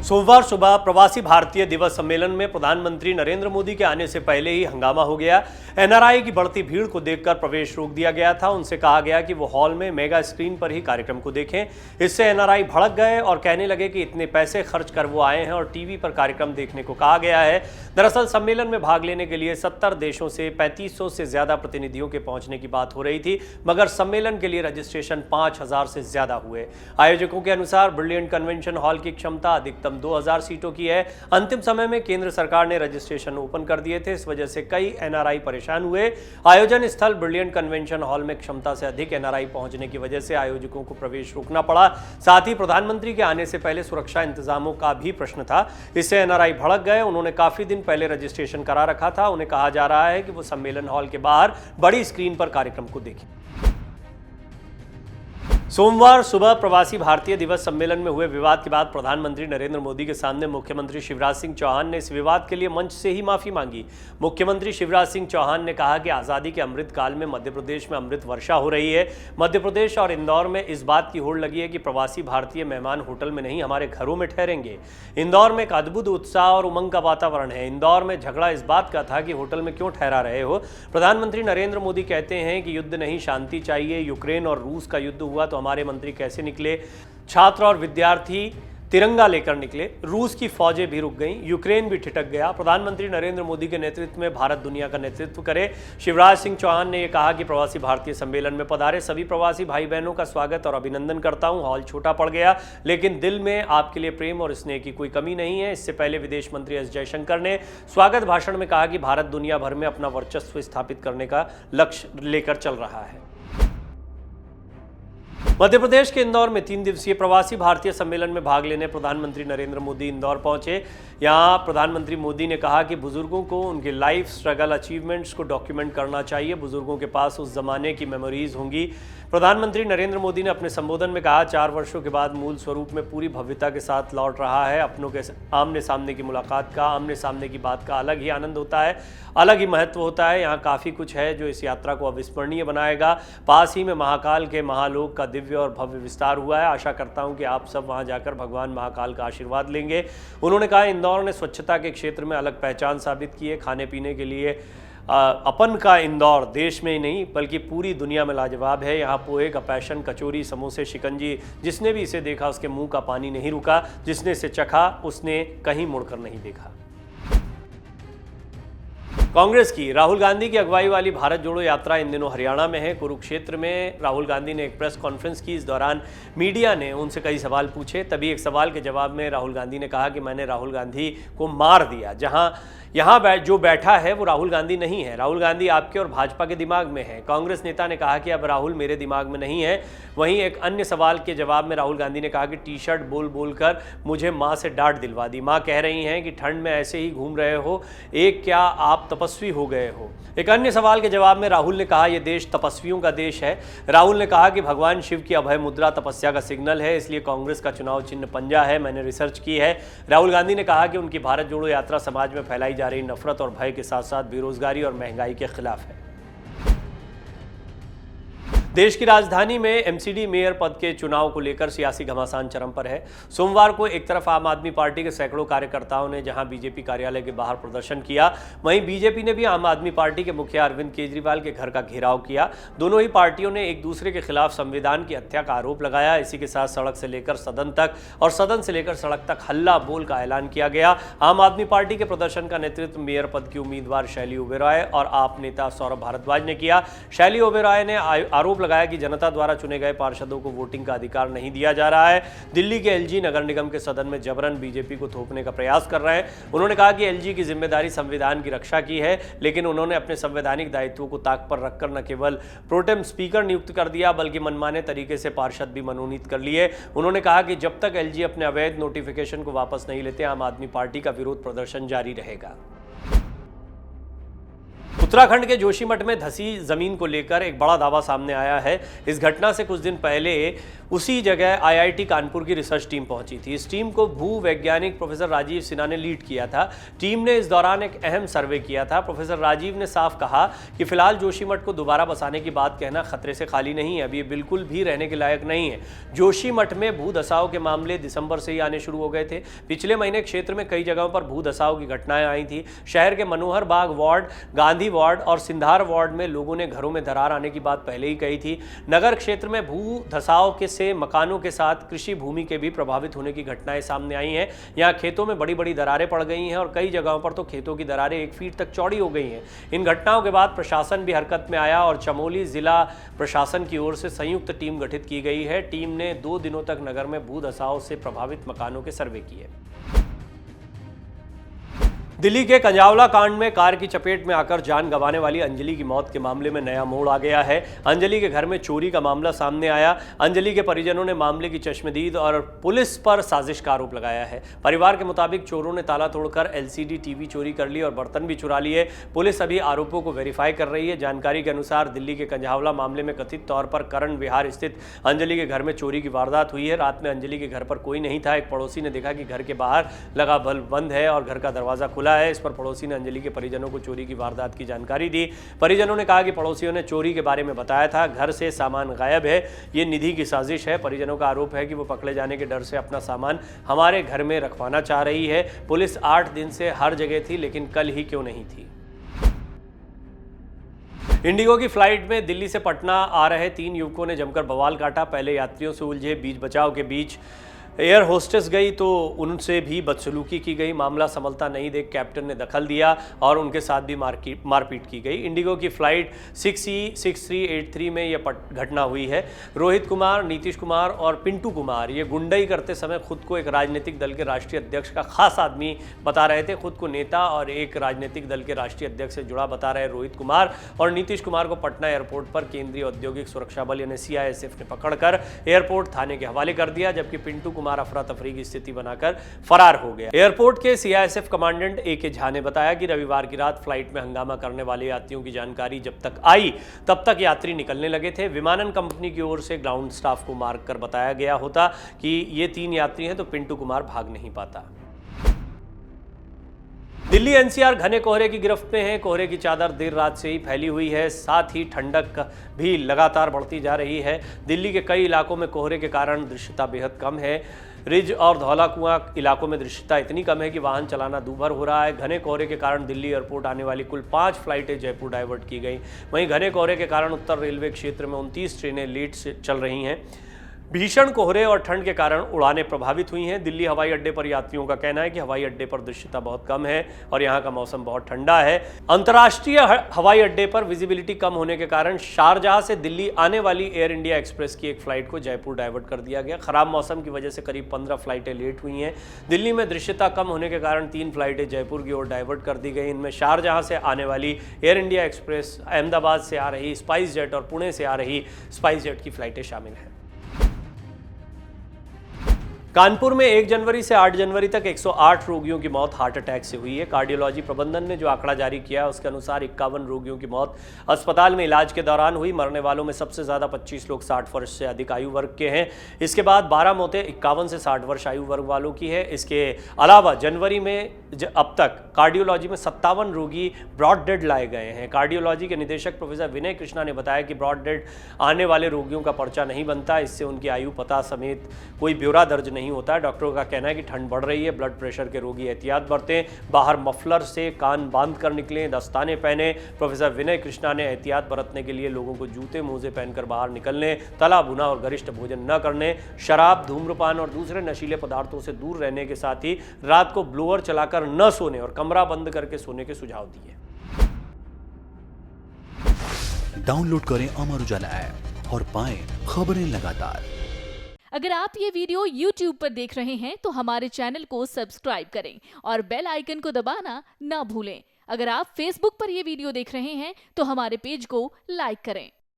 सोमवार सुबह प्रवासी भारतीय दिवस सम्मेलन में प्रधानमंत्री नरेंद्र मोदी के आने से पहले ही हंगामा हो गया। एनआरआई की बढ़ती भीड़ को देखकर प्रवेश रोक दिया गया था। उनसे कहा गया कि वो हॉल में मेगा स्क्रीन पर ही कार्यक्रम को देखें। इससे एनआरआई भड़क गए और कहने लगे कि इतने पैसे खर्च कर वो आए हैं और टीवी पर कार्यक्रम देखने को कहा गया है। दरअसल सम्मेलन में भाग लेने के लिए 70 देशों से 3500 से ज्यादा प्रतिनिधियों के पहुंचने की बात हो रही थी, मगर सम्मेलन के लिए रजिस्ट्रेशन 5000 से ज्यादा हुए। आयोजकों के अनुसार ब्रिलियंट कन्वेंशन हॉल की क्षमता अधिकतम 2000 सीटों की है। अंतिम समय में केंद्र सरकार ने रजिस्ट्रेशन ओपन कर दिए थे। इस वजह से कई एनआरआई परेशान हुए। आयोजन स्थल ब्रिलियंट कन्वेंशन हॉल में क्षमता से अधिक एनआरआई पहुंचने की वजह से आयोजकों को प्रवेश रोकना पड़ा। साथ ही प्रधानमंत्री के आने से पहले सुरक्षा इंतजामों का भी प्रश्न था। इससे एनआरआई भड़क गए। उन्होंने काफी दिन पहले रजिस्ट्रेशन करा रखा था। उन्हें कहा जा रहा है कि वो सम्मेलन हॉल के बाहर बड़ी स्क्रीन पर कार्यक्रम को देखें। सोमवार सुबह प्रवासी भारतीय दिवस सम्मेलन में हुए विवाद के बाद प्रधानमंत्री नरेंद्र मोदी के सामने मुख्यमंत्री शिवराज सिंह चौहान ने इस विवाद के लिए मंच से ही माफी मांगी। मुख्यमंत्री शिवराज सिंह चौहान ने कहा कि आजादी के अमृत काल में मध्य प्रदेश में अमृत वर्षा हो रही है। मध्य प्रदेश और इंदौर में इस बात की होड़ लगी है कि प्रवासी भारतीय मेहमान होटल में नहीं, हमारे घरों में ठहरेंगे। इंदौर में एक अद्भुत उत्साह और उमंग का वातावरण है। इंदौर में झगड़ा इस बात का था कि होटल में क्यों ठहरा रहे हो। प्रधानमंत्री नरेंद्र मोदी कहते हैं कि युद्ध नहीं, शांति चाहिए। यूक्रेन और रूस का युद्ध हुआ तो हमारे मंत्री कैसे निकले? छात्र और विद्यार्थी तिरंगा लेकर निकले। रूस की फौजें भी रुक गईं, यूक्रेन भी ठिठक गया। प्रधानमंत्री नरेंद्र मोदी के नेतृत्व में भारत दुनिया का नेतृत्व करे। शिवराज सिंह चौहान ने यह कहा कि प्रवासी भारतीय सम्मेलन में पधारे सभी प्रवासी भाई बहनों का स्वागत और अभिनंदन करता हूं। हॉल छोटा पड़ गया, लेकिन दिल में आपके लिए प्रेम और स्नेह की कोई कमी नहीं है। इससे पहले विदेश मंत्री एस जयशंकर ने स्वागत भाषण में कहा कि भारत दुनिया भर में अपना वर्चस्व स्थापित करने का लक्ष्य लेकर चल रहा है। मध्य प्रदेश के इंदौर में 3 दिवसीय प्रवासी भारतीय सम्मेलन में भाग लेने प्रधानमंत्री नरेंद्र मोदी इंदौर पहुंचे। यहां प्रधानमंत्री मोदी ने कहा कि बुजुर्गों को उनके लाइफ स्ट्रगल अचीवमेंट्स को डॉक्यूमेंट करना चाहिए। बुजुर्गों के पास उस जमाने की मेमोरीज होंगी। प्रधानमंत्री नरेंद्र मोदी ने अपने संबोधन में कहा, 4 वर्षों के बाद मूल स्वरूप में पूरी भव्यता के साथ लौट रहा है। अपनों के आमने सामने की मुलाकात का, आमने सामने की बात का अलग ही आनंद होता है, अलग ही महत्व होता है। यहाँ काफ़ी कुछ है जो इस यात्रा को अविस्मरणीय बनाएगा। पास ही में महाकाल के महालोक का दिव्य और भव्य विस्तार हुआ है। आशा करता हूँ कि आप सब वहाँ जाकर भगवान महाकाल का आशीर्वाद लेंगे। उन्होंने कहा, इंदौर ने स्वच्छता के क्षेत्र में अलग पहचान साबित की है। खाने पीने के लिए अपन का इंदौर देश में ही नहीं बल्कि पूरी दुनिया में लाजवाब है। यहाँ पोहे का पैशन, कचौरी, समोसे, शिकंजी, जिसने भी इसे देखा उसके मुंह का पानी नहीं रुका। जिसने इसे चखा उसने कहीं मुड़कर नहीं देखा। कांग्रेस की राहुल गांधी की अगुवाई वाली भारत जोड़ो यात्रा इन दिनों हरियाणा में है। कुरुक्षेत्र में राहुल गांधी ने एक प्रेस कॉन्फ्रेंस की। इस दौरान मीडिया ने उनसे कई सवाल पूछे। तभी एक सवाल के जवाब में राहुल गांधी ने कहा कि मैंने राहुल गांधी को मार दिया। यहाँ जो बैठा है वो राहुल गांधी नहीं है। राहुल गांधी आपके और भाजपा के दिमाग में है। कांग्रेस नेता ने कहा कि अब राहुल मेरे दिमाग में नहीं है। वहीं एक अन्य सवाल के जवाब में राहुल गांधी ने कहा कि टी शर्ट बोल बोलकर मुझे माँ से डांट दिलवा दी। माँ कह रही हैं कि ठंड में ऐसे ही घूम रहे हो, एक क्या आप तपस्वी हो गए हो। एक अन्य सवाल के जवाब में राहुल ने कहा, यह देश तपस्वियों का देश है। राहुल ने कहा कि भगवान शिव की अभय मुद्रा तपस्या का सिग्नल है, इसलिए कांग्रेस का चुनाव चिन्ह पंजा है। मैंने रिसर्च की है। राहुल गांधी ने कहा कि उनकी भारत जोड़ो यात्रा समाज में फैलाई जा रही नफरत और भय के साथ साथ बेरोजगारी और महंगाई के खिलाफ है। देश की राजधानी में एमसीडी मेयर पद के चुनाव को लेकर सियासी घमासान चरम पर है। सोमवार को एक तरफ आम आदमी पार्टी के सैकड़ों कार्यकर्ताओं ने जहां बीजेपी कार्यालय के बाहर प्रदर्शन किया, वहीं बीजेपी ने भी आम आदमी पार्टी के मुखिया अरविंद केजरीवाल के घर का घेराव किया। दोनों ही पार्टियों ने एक दूसरे के खिलाफ संविधान की हत्या का आरोप लगाया। इसी के साथ सड़क से लेकर सदन तक और सदन से लेकर सड़क तक हल्ला बोल का ऐलान किया गया। आम आदमी पार्टी के प्रदर्शन का नेतृत्व मेयर पद की उम्मीदवार शैली ओबेरॉय और आप नेता सौरभ भारद्वाज ने किया। शैली ओबेरॉय ने आरोप लगाया कि जनता द्वारा चुने गए पार्षदों को वोटिंग का अधिकार नहीं दिया जा रहा है। दिल्ली के एलजी नगर निगम के सदन में जबरन बीजेपी को थोपने का प्रयास कर रहे हैं। उन्होंने कहा कि एलजी की जिम्मेदारी संविधान की रक्षा की है, लेकिन उन्होंने अपने संवैधानिक दायित्वों को ताक पर रखकर न केवल प्रोटेम स्पीकर नियुक्त कर दिया बल्कि मनमाने तरीके से पार्षद भी मनोनीत कर लिए। उन्होंने कहा कि जब तक एलजी अपने अवैध नोटिफिकेशन को वापस नहीं लेते, आम आदमी पार्टी का विरोध प्रदर्शन जारी रहेगा। उत्तराखंड के जोशीमठ में धसी जमीन को लेकर एक बड़ा दावा सामने आया है। इस घटना से कुछ दिन पहले उसी जगह IIT कानपुर की रिसर्च टीम पहुंची थी। इस टीम को भू वैज्ञानिक प्रोफेसर राजीव सिन्हा ने लीड किया था। टीम ने इस दौरान एक अहम सर्वे किया था। प्रोफेसर राजीव ने साफ कहा कि फिलहाल जोशीमठ को दोबारा बसाने की बात कहना खतरे से खाली नहीं है। अभी ये बिल्कुल भी रहने के लायक नहीं है। जोशीमठ में भू धसाव के मामले दिसंबर से ही आने शुरू हो गए थे। पिछले महीने क्षेत्र में कई जगहों पर भू धसाव की घटनाएं आई थी। शहर के मनोहर बाग वार्ड, गांधी वार्ड और सिंधार वार्ड में लोगों ने घरों में दरार आने की बात पहले ही कही थी। नगर क्षेत्र में भू धसाव से मकानों के साथ कृषि भूमि के भी प्रभावित होने की घटनाएं सामने आई हैं। यहां खेतों में बड़ी बड़ी दरारें पड़ गई हैं और कई जगहों पर तो खेतों की दरारें 1 फीट तक चौड़ी हो गई हैं। इन घटनाओं के बाद प्रशासन भी हरकत में आया और चमोली जिला प्रशासन की ओर से संयुक्त टीम गठित की गई है। टीम ने 2 दिनों तक नगर में भू धसाव से प्रभावित मकानों के सर्वे किए। दिल्ली के कंजावला कांड में कार की चपेट में आकर जान गंवाने वाली अंजलि की मौत के मामले में नया मोड़ आ गया है। अंजलि के घर में चोरी का मामला सामने आया। अंजलि के परिजनों ने मामले की चश्मदीद और पुलिस पर साजिश का आरोप लगाया है। परिवार के मुताबिक चोरों ने ताला तोड़कर LCD टीवी चोरी कर ली और बर्तन भी चुरा लिए। पुलिस अभी आरोपों को वेरीफाई कर रही है। जानकारी के अनुसार दिल्ली के कंजावला मामले में कथित तौर पर करण विहार स्थित अंजलि के घर में चोरी की वारदात हुई है। रात में अंजलि के घर पर कोई नहीं था। एक पड़ोसी ने देखा कि घर के बाहर लगा बल्ब बंद है और घर का दरवाजा खुला है। इस पर पड़ोसी ने अंजलि के परिजनों को चोरी की वारदात की जानकारी दी। परिजनों ने कहा कि पड़ोसियों ने चोरी के बारे में बताया था। घर से सामान गायब है। ये निधि की साजिश है। परिजनों का आरोप है कि वो पकड़े जाने के डर से अपना सामान हमारे घर में रखवाना चाह रही है। पुलिस 8 दिन से हर जगह थी, लेकिन कल ही क्यों नहीं थी। इंडिगो की फ्लाइट में दिल्ली से पटना आ रहे 3 युवकों ने जमकर बवाल काटा। पहले यात्रियों से उलझे, बीच बचाव के बीच एयर होस्टेस गई तो उनसे भी बदसलूकी की गई। मामला संभलता नहीं देख कैप्टन ने दखल दिया और उनके साथ भी मारपीट की गई। इंडिगो की फ्लाइट 6E6383 में यह घटना हुई है। रोहित कुमार, नीतीश कुमार और पिंटू कुमार ये गुंडई करते समय खुद को एक राजनीतिक दल के राष्ट्रीय अध्यक्ष का खास आदमी बता रहे थे। खुद को नेता और एक राजनीतिक दल के राष्ट्रीय अध्यक्ष से जुड़ा बता रहे रोहित कुमार और नीतीश कुमार को पटना एयरपोर्ट पर केंद्रीय औद्योगिक सुरक्षा बल यानी CISF ने पकड़कर एयरपोर्ट थाने के हवाले कर दिया, जबकि पिंटू कुमार अफरा तफरी की स्थिति बनाकर फरार हो गया। एयरपोर्ट के CISF कमांडेंट AK झा ने बताया कि रविवार की रात फ्लाइट में हंगामा करने वाले यात्रियों की जानकारी जब तक आई तब तक यात्री निकलने लगे थे। विमानन कंपनी की ओर से ग्राउंड स्टाफ को मार्क कर बताया गया होता कि ये 3 यात्री हैं तो पिंटू कुमार भाग नहीं पाता। दिल्ली NCR घने कोहरे की गिरफ्त में है। कोहरे की चादर देर रात से ही फैली हुई है। साथ ही ठंडक भी लगातार बढ़ती जा रही है। दिल्ली के कई इलाकों में कोहरे के कारण दृश्यता बेहद कम है। रिज और धौला कुआं इलाकों में दृश्यता इतनी कम है कि वाहन चलाना दूभर हो रहा है। घने कोहरे के कारण दिल्ली एयरपोर्ट आने वाली कुल 5 फ्लाइटें जयपुर डाइवर्ट की गई। वहीं घने कोहरे के कारण उत्तर रेलवे क्षेत्र में 29 ट्रेनें लेट से चल रही हैं। भीषण कोहरे और ठंड के कारण उड़ानें प्रभावित हुई हैं। दिल्ली हवाई अड्डे पर यात्रियों का कहना है कि हवाई अड्डे पर दृश्यता बहुत कम है और यहां का मौसम बहुत ठंडा है। अंतर्राष्ट्रीय हवाई अड्डे पर विजिबिलिटी कम होने के कारण शारजाह से दिल्ली आने वाली एयर इंडिया एक्सप्रेस की एक फ्लाइट को जयपुर डाइवर्ट कर दिया गया। खराब मौसम की वजह से करीब 15 फ्लाइटें लेट हुई हैं। दिल्ली में दृश्यता कम होने के कारण 3 फ्लाइटें जयपुर की ओर डाइवर्ट कर दी गई। इनमें शारजाह से आने वाली एयर इंडिया एक्सप्रेस, अहमदाबाद से आ रही स्पाइस जेट और पुणे से आ रही स्पाइस जेट की फ्लाइटें शामिल हैं। कानपुर में 1 जनवरी से 8 जनवरी तक 108 रोगियों की मौत हार्ट अटैक से हुई है। कार्डियोलॉजी प्रबंधन ने जो आंकड़ा जारी किया है उसके अनुसार 51 रोगियों की मौत अस्पताल में इलाज के दौरान हुई। मरने वालों में सबसे ज़्यादा 25 लोग 60 वर्ष से अधिक आयु वर्ग के हैं। इसके बाद 12 मौतें 51 से 60 वर्ष आयु वर्ग वालों की है। इसके अलावा जनवरी में अब तक कार्डियोलॉजी में 57 रोगी ब्रॉड डेड लाए गए हैं। कार्डियोलॉजी के निदेशक प्रोफेसर विनय कृष्णा ने बताया कि ब्रॉड डेड आने वाले रोगियों का पर्चा नहीं बनता, इससे उनकी आयु पता समेत कोई ब्यौरा दर्ज नहीं होता है। डॉक्टरों का कहना है कि ठंड बढ़ रही है, ब्लड प्रेशर के रोगी एहतियात बरतें, बाहर मफलर से कान बांध कर निकलें, दस्ताने पहने। प्रोफेसर विनय कृष्णा ने एहतियात बरतने के लिए लोगों को जूते मोजे पहनकर बाहर निकलने, तला भुना और गरिष्ठ भोजन न करने, शराब, धूम्रपान और दूसरे नशीले पदार्थों से दूर रहने के साथ ही रात को ब्लोअर चलाकर न सोने और कमरा बंद करके सोने के सुझाव दिए। डाउनलोड करें अमर उजाला ऐप और पाएं खबरें लगातार। अगर आप ये वीडियो YouTube पर देख रहे हैं तो हमारे चैनल को सब्सक्राइब करें और बेल आइकन को दबाना ना भूलें। अगर आप Facebook पर ये वीडियो देख रहे हैं तो हमारे पेज को लाइक करें।